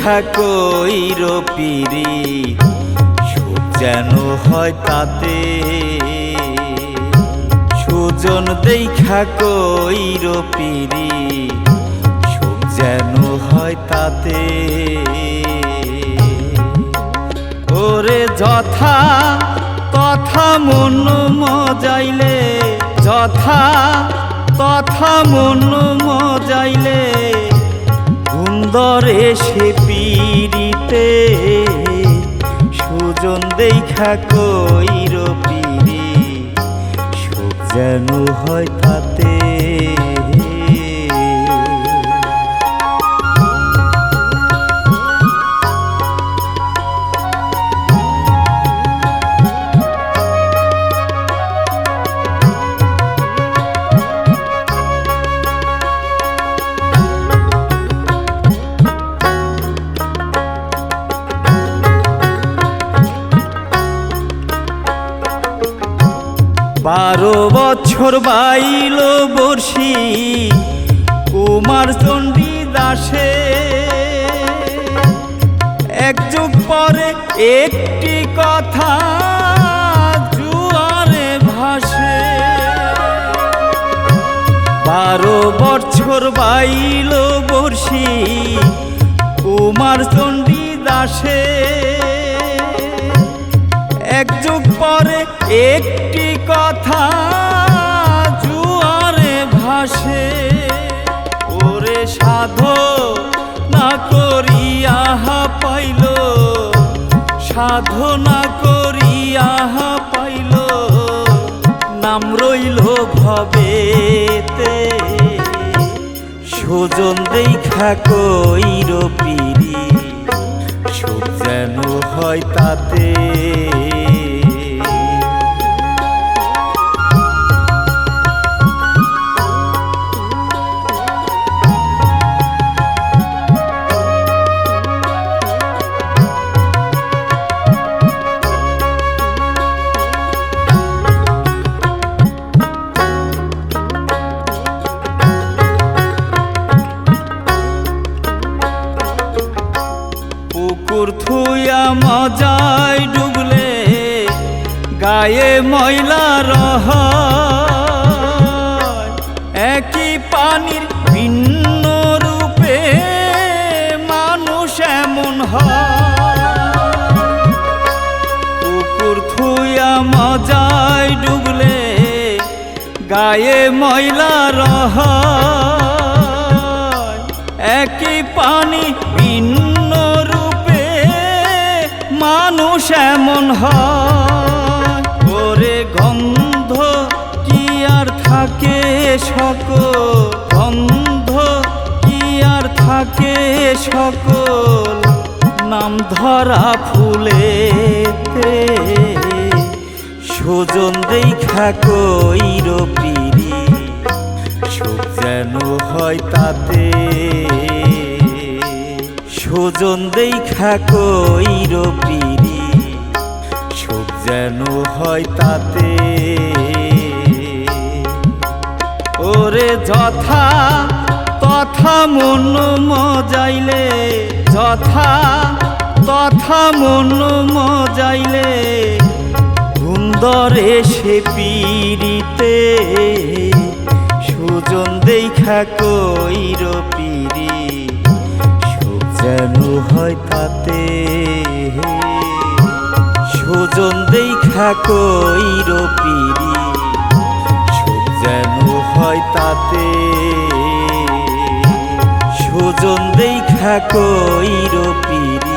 দেখা কইর পিরি সুখ যেন হয় তাতে, সুজন দেখা কইর পিরি সুখ যেন হয় তাতে। ওরে যথা তথা মন মজাইলে, যথা তথা মন মজাইলে সুন্দরে সে পিরিতে, সুজন দেখা কইর পিরি সুখ যেন হয় তাতে। বারো বছর বাইল বর্ষি কুমার চণ্ডী দাসে, এক যুগ পরে একটি কথা জুয়ারে ভাসে। 12 বছর বাইল বর্ষি কুমার চণ্ডী দাসে, এক যুগ পরে একটি কথা জুয়ারে ভাসে। ওরে সাধো না করিয়া পাইল, সাধনা করিয়া পাইল, নাম রইল ভবেতে, সুজন দেখা কইর পিরি সুখ যেন হয় তাতে। পুকুর থুয়া মজায় ডুবলে গায়ে ময়লা রহ, একই পানির ভিন্ন রূপে মানুষ এমন হয়। পুকুর থুয়া মজায় ডুবলে গায়ে ময়লা রহ, একই পানি ভিন্ন রূপে মানুষ এমন হয়। ওরে গন্ধ কি আর থাকে সকল, গন্ধ কি আর থাকে সকল, নাম ধরা ফুলেতে, সুজন দেখা কইর পিরি সুখ যেন হয় তাতে, সুজন দেখা কইর পিরি সুখ যেন হয় তাতে। ওরে যথা তথা মন মজাইলে, যথা তথা মন মজাইলে সুন্দরে সে পিরিতে, সুজন দেখা কইর পিরি সুখ যেন হয় তাতে, সুজন দেখা কইর পিরি সুখ যেন হয় তাতে, সুজন দেখা কইর পিরি